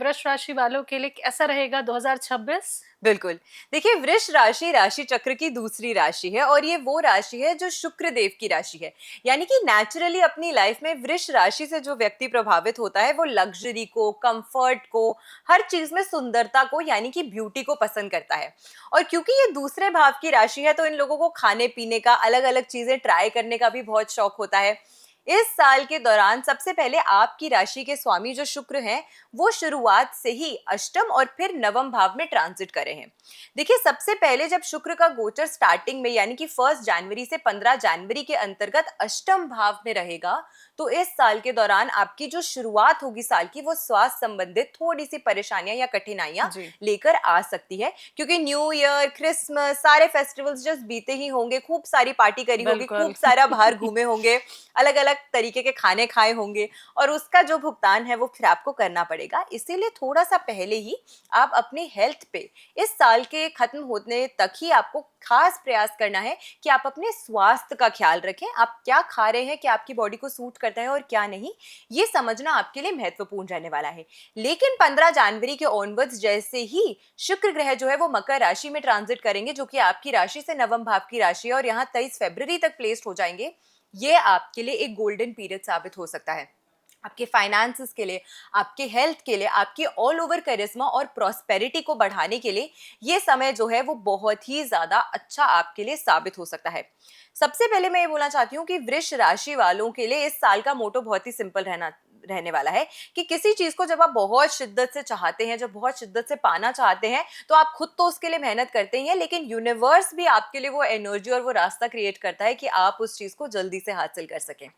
वृष राशि वालों के लिए कैसा रहेगा 2026? बिल्कुल। देखिए, वृष राशि राशि चक्र की दूसरी राशि है और ये वो राशि है जो शुक्र देव की राशि है। यानी कि नेचुरली अपनी लाइफ में वृष राशि से जो व्यक्ति प्रभावित होता है वो लग्जरी को, कंफर्ट को, हर चीज में सुंदरता को यानी कि ब्यूटी को पसंद करता है। और क्योंकि ये दूसरे भाव की राशि है तो इन लोगों को खाने पीने का, अलग अलग चीजें ट्राई करने का भी बहुत शौक होता है। इस साल के दौरान सबसे पहले आपकी राशि के स्वामी जो शुक्र हैं, वो शुरुआत से ही अष्टम और फिर नवम भाव में ट्रांजिट करे हैं। देखिए, सबसे पहले जब शुक्र का गोचर स्टार्टिंग में यानी कि 1 जनवरी से 15 जनवरी के अंतर्गत अष्टम भाव में रहेगा, तो इस साल के दौरान आपकी जो शुरुआत होगी साल की, वो स्वास्थ्य संबंधित थोड़ी सी परेशानियां या कठिनाइयां जी। लेकर आ सकती है। क्योंकि न्यू ईयर, क्रिसमस, सारे फेस्टिवल्स जस्ट बीते ही होंगे, खूब सारी पार्टी करी होगी, बिल्कुल। खूब सारा बाहर घूमे होंगे, अलग अलग तरीके के खाने खाए होंगे, और उसका जो भुगतान है वो फिर आपको करना पड़ेगा। इसीलिए थोड़ा सा पहले ही आप अपनी हेल्थ पे इस साल के खत्म होने तक ही आपको खास प्रयास करना है कि आप अपने स्वास्थ्य का ख्याल रखें। आप क्या खा रहे हैं, क्या आपकी बॉडी को सूट करता है और क्या नहीं, ये समझना आपके लिए महत्वपूर्ण रहने वाला है। लेकिन 15 जनवरी के ऑनवर्ड्स जैसे ही शुक्र ग्रह जो है वो मकर राशि में ट्रांजिट करेंगे, जो कि आपकी राशि से नवम भाव की राशि है और यहाँ 23 फरवरी तक प्लेस्ड हो जाएंगे, ये आपके लिए एक गोल्डन पीरियड साबित हो सकता है। आपके फाइनेंसेस के लिए, आपके हेल्थ के लिए, आपके ऑल ओवर करिश्मा और प्रॉस्पेरिटी को बढ़ाने के लिए ये समय जो है वो बहुत ही ज्यादा अच्छा आपके लिए साबित हो सकता है। सबसे पहले मैं ये बोलना चाहती हूँ कि वृष राशि वालों के लिए इस साल का मोटो बहुत ही सिंपल रहने वाला है कि किसी चीज को जब आप बहुत शिद्दत से चाहते हैं, जब बहुत शिद्दत से पाना चाहते हैं, तो आप खुद तो उसके लिए मेहनत करते ही हैं, लेकिन यूनिवर्स भी आपके लिए वो एनर्जी और वो रास्ता क्रिएट करता है कि आप उस चीज को जल्दी से हासिल कर सकें।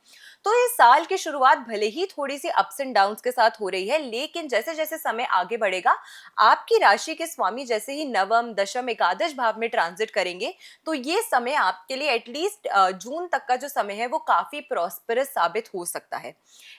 तो इस साल की शुरुआत भले ही थोड़ी सी अप्स एंड डाउन्स के साथ हो रही है, लेकिन जैसे जैसे समय आगे बढ़ेगा, आपकी राशि के स्वामी जैसे ही नवम, दशम, एकादश भाव में ट्रांजिट करेंगे, तो ये समय आपके लिए एटलीस्ट जून तक का जो समय है वो काफी प्रॉस्पेरस साबित हो सकता है।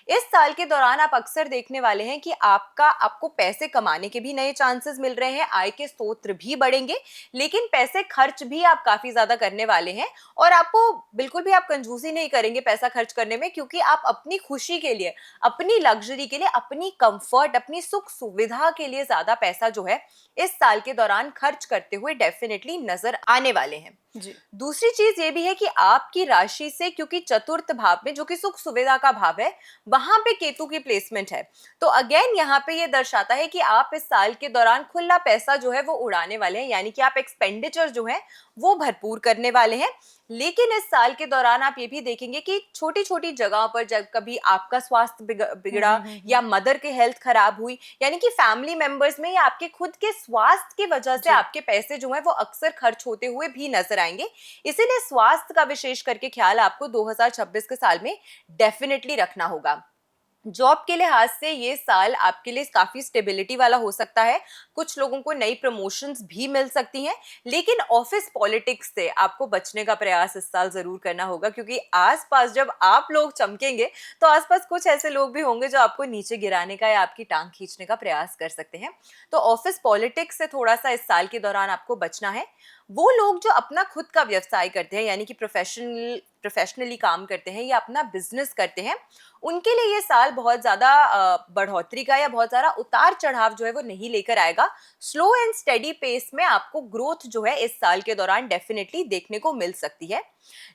इस साल के दौरान आप अक्सर देखने वाले हैं कि आपको पैसे कमाने के भी नए चांसेस मिल रहे हैं, आय के स्रोत भी बढ़ेंगे, लेकिन पैसे खर्च भी आप काफी ज्यादा करने वाले हैं। और आपको बिल्कुल भी आप कंजूसी नहीं करेंगे पैसा खर्च करने में, क्योंकि आप अपनी खुशी के लिए, अपनी लग्जरी के लिए, अपनी कंफर्ट, अपनी सुख सुविधा के लिए ज्यादा पैसा जो है इस साल के दौरान खर्च करते हुए डेफिनेटली नजर आने वाले हैं। जी। दूसरी चीज ये भी है कि आपकी राशि से, क्योंकि चतुर्थ भाव में जो कि सुख सुविधा का भाव है, वहां पे केतु की प्लेसमेंट है, तो अगेन यहाँ पे ये दर्शाता है कि आप इस साल के दौरान खुला पैसा जो है वो उड़ाने वाले हैं, यानी कि आप एक्सपेंडिचर जो है वो भरपूर करने वाले हैं। लेकिन इस साल के दौरान आप ये भी देखेंगे कि छोटी छोटी जगहों पर जब कभी आपका स्वास्थ्य बिगड़ा या मदर की हेल्थ खराब हुई, यानी कि फैमिली मेंबर्स में या आपके खुद के स्वास्थ्य की वजह से जी। आपके पैसे जो है वो अक्सर खर्च होते हुए भी नजर आएंगे। इसीलिए स्वास्थ्य का विशेष करके ख्याल आपको 2026 के साल में डेफिनेटली रखना होगा। जॉब के लिहाज से ये साल आपके लिए काफी स्टेबिलिटी वाला हो सकता है। कुछ लोगों को नई प्रमोशंस भी मिल सकती हैं, लेकिन ऑफिस पॉलिटिक्स से आपको बचने का प्रयास इस साल जरूर करना होगा, क्योंकि आसपास जब आप लोग चमकेंगे तो आसपास कुछ ऐसे लोग भी होंगे जो आपको नीचे गिराने का या आपकी टांग खींचने का प्रयास कर सकते हैं। तो ऑफिस पॉलिटिक्स से थोड़ा सा इस साल के दौरान आपको बचना है। वो लोग जो अपना खुद का व्यवसाय करते हैं, यानी कि प्रोफेशनली काम करते हैं या अपना बिजनेस करते हैं, उनके लिए ये साल बहुत ज्यादा बढ़ोतरी का या बहुत ज्यादा उतार चढ़ाव जो है वो नहीं लेकर आएगा। स्लो एंड स्टेडी पेस में आपको ग्रोथ जो है इस साल के दौरान डेफिनेटली देखने को मिल सकती है।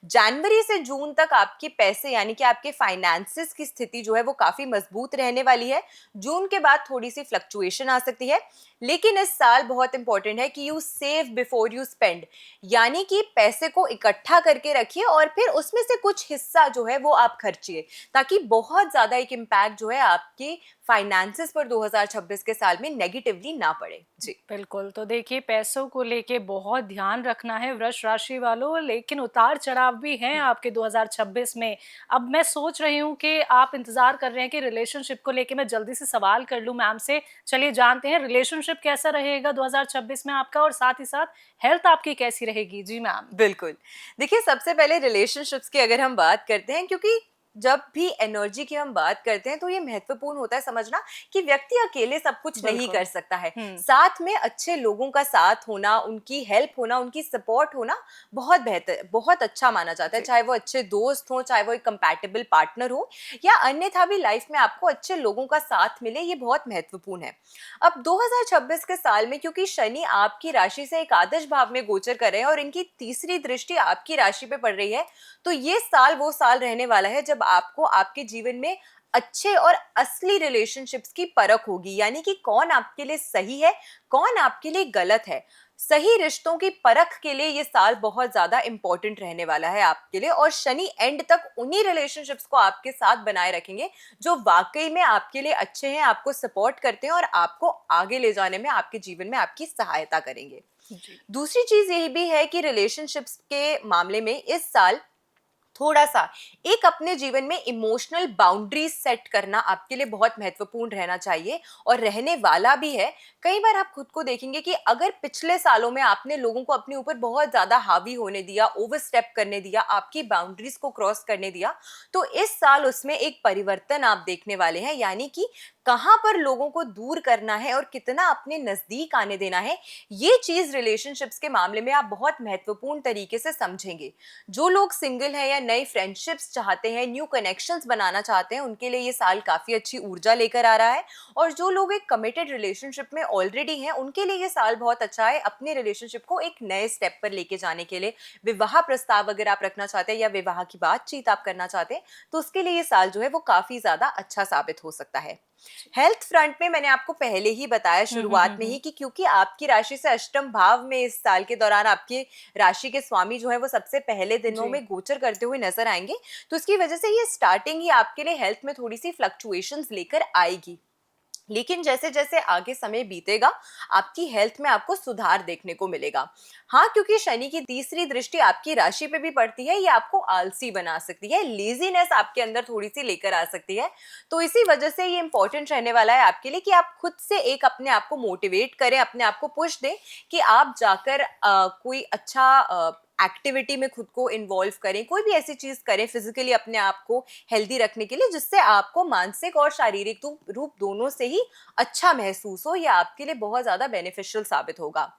जनवरी से जून तक आपके पैसे यानी कि आपके फाइनेंसेस की स्थिति जो है वो काफी मजबूत रहने वाली है। जून के बाद थोड़ी सी फ्लक्चुएशन आ सकती है, लेकिन इस साल बहुत इंपॉर्टेंट है कि you save before you spend, यानी कि पैसे को इकट्ठा करके रखिए और फिर उसमें से कुछ हिस्सा जो है वो आप खर्चिए, ताकि बहुत ज्यादा एक इम्पैक्ट जो है आपके फाइनेंसेस पर 2026 के साल में नेगेटिवली ना पड़े। जी। बिल्कुल, तो देखिए पैसों को लेके बहुत ध्यान रखना है वृष राशि वालों, लेकिन उतार-चढ़ाव भी हैं आपके 2026 में। अब मैं सोच रही हूँ कि आप इंतज़ार कर रहे हैं कि रिलेशनशिप को लेके मैं जल्दी से सवाल कर लूँ मैम से। चलिए जानते हैं रिलेशनशिप कैसा रहेगा 2026 में आपका, और साथ ही साथ हेल्थ आपकी कैसी रहेगी? जी मैम। बिल्कुल। देखिए, सबसे पहले रिलेशनशिप्स की अगर हम बात करते हैं, क्योंकि जब भी एनर्जी की हम बात करते हैं तो ये महत्वपूर्ण होता है समझना कि व्यक्ति अकेले सब कुछ नहीं बिल्कुल। कर सकता है। हुँ। साथ में अच्छे लोगों का साथ होना, उनकी हेल्प होना, उनकी सपोर्ट होना बहुत बेहतर, बहुत अच्छा माना जाता है। जी। चाहे वो अच्छे दोस्त हों, चाहे वो एक कंपैटिबल पार्टनर हो, या अन्यथा भी लाइफ में आपको अच्छे लोगों का साथ मिले, ये बहुत महत्वपूर्ण है। अब 2026 के साल में क्योंकि शनि आपकी राशि से एक आदर्श भाव में गोचर कर रहे हैं और इनकी तीसरी दृष्टि आपकी राशि पे पड़ रही है, तो ये साल वो साल रहने वाला है जब आपको आपके जीवन में अच्छे और असली रिलेशनशिप्स की परख होगी, यानी कि कौन आपके लिए सही है, कौन आपके लिए गलत है। सही रिश्तों की परख के लिए ये साल बहुत ज्यादा इंपॉर्टेंट रहने वाला है आपके लिए, और शनि एंड तक उन्हीं रिलेशनशिप्स को आपके साथ बनाए रखेंगे जो वाकई में आपके लिए अच्छे हैं, आपको सपोर्ट करते हैं और आपको आगे ले जाने में, आपके जीवन में आपकी सहायता करेंगे। जी। दूसरी चीज यही भी है कि रिलेशनशिप्स के मामले में इस साल थोड़ा सा एक अपने जीवन में इमोशनल बाउंड्रीज सेट करना आपके लिए बहुत महत्वपूर्ण रहना चाहिए, और रहने वाला भी है। कई बार आप खुद को देखेंगे कि अगर पिछले सालों में आपने लोगों को अपने ऊपर बहुत ज्यादा हावी होने दिया, ओवरस्टेप करने दिया, आपकी बाउंड्रीज को क्रॉस करने दिया, तो इस साल उसमें एक परिवर्तन आप देखने वाले हैं, यानी कि कहां पर लोगों को दूर करना है और कितना अपने नजदीक आने देना है। ये चीज रिलेशनशिप्स के मामले में आप बहुत महत्वपूर्ण तरीके से समझेंगे। जो लोग सिंगल हैं या नई फ्रेंडशिप्स चाहते हैं, न्यू कनेक्शंस बनाना चाहते हैं, उनके लिए ये साल काफी अच्छी ऊर्जा लेकर आ रहा है। और जो लोग एक कमिटेड रिलेशनशिप में ऑलरेडी हैं, उनके लिए ये साल बहुत अच्छा है अपने रिलेशनशिप को एक नए स्टेप पर लेके जाने के लिए। विवाह प्रस्ताव अगर आप रखना चाहते हैं या विवाह की बातचीत आप करना चाहते हैं, तो उसके लिए ये साल जो है वो काफी ज्यादा अच्छा साबित हो सकता है। हेल्थ फ्रंट में मैंने आपको पहले ही बताया हुँ, हुँ, शुरुआत हुँ, में हुँ। ही कि क्योंकि आपकी राशि से अष्टम भाव में इस साल के दौरान आपके राशि के स्वामी जो है वो सबसे पहले दिनों जी। में गोचर करते हुए नजर आएंगे, तो इसकी वजह से ये स्टार्टिंग ही आपके लिए हेल्थ में थोड़ी सी फ्लक्चुएशंस लेकर आएगी। लेकिन जैसे जैसे आगे समय बीतेगा, आपकी हेल्थ में आपको सुधार देखने को मिलेगा। हाँ, क्योंकि शनि की तीसरी दृष्टि आपकी राशि पे भी पड़ती है, ये आपको आलसी बना सकती है, लेजीनेस आपके अंदर थोड़ी सी लेकर आ सकती है। तो इसी वजह से ये इंपॉर्टेंट रहने वाला है आपके लिए कि आप खुद से एक अपने आप को मोटिवेट करें, अपने आप को पुश दें कि आप जाकर कोई अच्छा एक्टिविटी में खुद को इन्वॉल्व करें, कोई भी ऐसी चीज करें फिजिकली अपने आप को हेल्दी रखने के लिए, जिससे आपको मानसिक और शारीरिक रूप दोनों से ही अच्छा महसूस हो। यह आपके लिए बहुत ज्यादा बेनिफिशियल साबित होगा।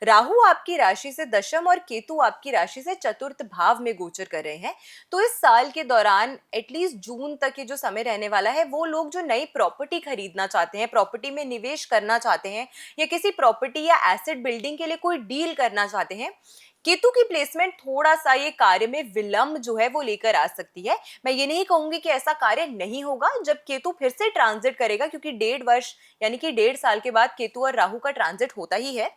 राहु आपकी राशि से दशम और केतु आपकी राशि से चतुर्थ भाव में गोचर कर रहे हैं। तो इस साल के दौरान एटलीस्ट जून तक ये जो समय रहने वाला है, वो लोग जो नई प्रॉपर्टी खरीदना चाहते हैं, प्रॉपर्टी में निवेश करना चाहते हैं, या किसी प्रॉपर्टी या एसेट बिल्डिंग के लिए कोई डील करना चाहते हैं, केतु की प्लेसमेंट थोड़ा सा ये कार्य में विलंब जो है वो लेकर आ सकती है। मैं ये नहीं कहूंगी कि ऐसा कार्य नहीं होगा जब केतु फिर से ट्रांजिट करेगा, क्योंकि 1.5 वर्ष यानी कि 1.5 साल के बाद केतु और राहु का ट्रांजिट होता ही है।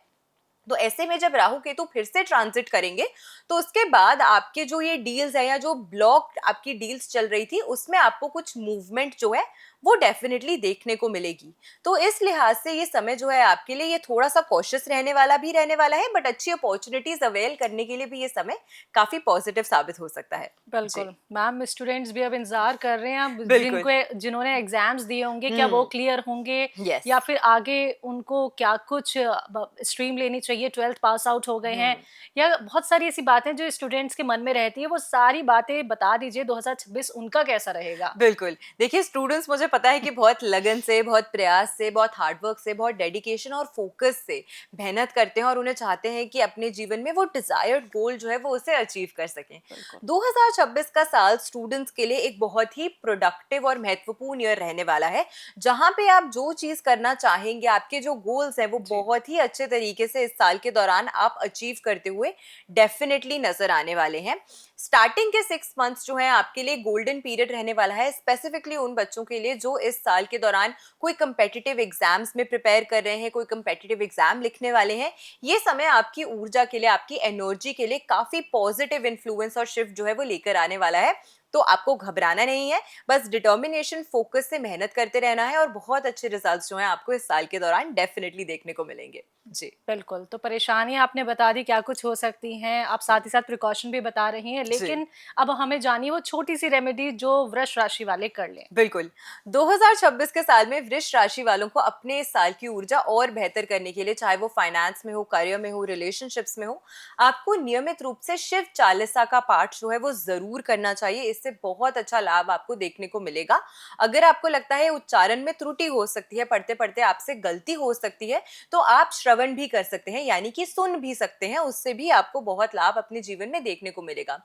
तो ऐसे में जब राहु केतु फिर से ट्रांजिट करेंगे, तो उसके बाद आपके जो ये डील्स है या जो ब्लॉक आपकी डील्स चल रही थी, उसमें आपको कुछ मूवमेंट जो है वो डेफिनेटली देखने को मिलेगी। तो इस लिहाज से ये समय जो है आपके लिए ये थोड़ा सा कॉशियस रहने वाला भी रहने वाला है, बट अच्छी अपॉर्चुनिटीज अवेल करने के लिए भी ये समय काफी पॉजिटिव साबित हो सकता है। जी, बिल्कुल। मैम, स्टूडेंट्स भी अब इंतज़ार कर रहे हैं, अब बिल्कुल। जिन्होंने एग्ज़ाम्स दिए होंगे, क्या वो हम्म। क्लियर होंगे यस। या फिर आगे उनको क्या कुछ स्ट्रीम लेनी चाहिए, 12th पास आउट हो गए हैं, हम्म। या बहुत सारी ऐसी बातें जो स्टूडेंट्स के मन में रहती है, वो सारी बातें बता दीजिए, 2026 उनका कैसा रहेगा? बिल्कुल। देखिए, स्टूडेंट्स मुझे पता है कि बहुत लगन से, बहुत प्रयास से, बहुत हार्ड वर्क से, बहुत डेडिकेशन और फोकस से मेहनत करते हैं और उन्हें चाहते हैं कि अपने जीवन में वो डिज़ायर्ड गोल जो है वो उसे अचीव कर सकें। बिल्कुल। 2026 का साल स्टूडेंट्स के लिए एक बहुत ही प्रोडक्टिव और महत्वपूर्ण ईयर रहने वाला है, जहाँ पे आप जो चीज़ करना चाहेंगे, आपके जो गोल्स हैं, वो जी। बहुत ही अच्छे तरीके से इस साल के दौरान आप अचीव करते हुए डेफ़िनिटली नज़र आने वाले हैं। स्टार्टिंग के 6 मंथ्स जो है आपके लिए गोल्डन पीरियड रहने वाला है, स्पेसिफिकली उन बच्चों के लिए जो इस साल के दौरान कोई कंपेटिटिव एग्जाम्स में प्रिपेयर कर रहे हैं, कोई कंपेटिटिव एग्जाम लिखने वाले हैं। ये समय आपकी ऊर्जा के लिए, आपकी एनर्जी के लिए काफी पॉजिटिव इन्फ्लुएंस और शिफ्ट जो है वो लेकर आने वाला है। तो आपको घबराना नहीं है, बस डिटर्मिनेशन, फोकस से मेहनत करते रहना है, और बहुत अच्छे रिजल्ट्स जो हैं आपको इस साल के दौरान डेफिनेटली देखने को मिलेंगे। जी। बिल्कुल, तो परेशानियाँ आपने बता दी क्या कुछ हो सकती हैं, आप साथ ही साथ प्रिकॉशन भी बता रही हैं, जी, लेकिन अब हमें जानिए वो छोटी-सी रेमेडी जो वृष राशि वाले कर लें। बिल्कुल। 2026 के साल में वृष राशि वालों को अपने इस साल की ऊर्जा और बेहतर करने के लिए, चाहे वो फाइनेंस में हो, करियर में हो, रिलेशनशिप्स में हो, आपको नियमित रूप से शिव चालीसा का पाठ जो है वो ज़रूर करना चाहिए। इससे बहुत अच्छा लाभ आपको देखने को मिलेगा। अगर आपको लगता है उच्चारण में त्रुटि हो सकती है, पढ़ते-पढ़ते आपसे गलती हो सकती है, तो आप श्रवण भी कर सकते हैं, यानी कि सुन भी सकते हैं, उससे भी आपको बहुत लाभ अपने जीवन में देखने को मिलेगा।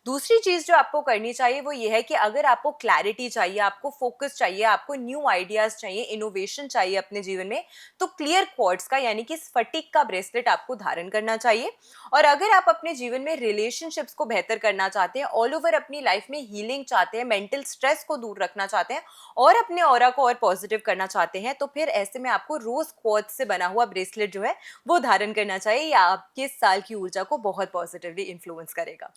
दूसरी चीज़ जो आपको करनी चाहिए वो ये है कि अगर आपको क्लैरिटी चाहिए, आपको फोकस चाहिए, आपको न्यू आइडियाज़ चाहिए, इनोवेशन चाहिए अपने जीवन में, तो क्लियर क्वार्ट्ज का यानी कि स्फटिक का ब्रेसलेट आपको धारण करना चाहिए। और अगर आप अपने जीवन में रिलेशनशिप्स को बेहतर करना चाहते हैं, ऑल ओवर अपनी लाइफ में हीलिंग चाहते हैं, मेंटल स्ट्रेस को दूर रखना चाहते हैं और अपने ऑरा को और पॉजिटिव करना चाहते हैं, तो फिर ऐसे में आपको रोज क्वार्ट्ज से बना हुआ ब्रेसलेट जो है वो धारण करना चाहिए। या आपके इस साल की ऊर्जा को बहुत पॉजिटिवली इन्फ्लुएंस करेगा।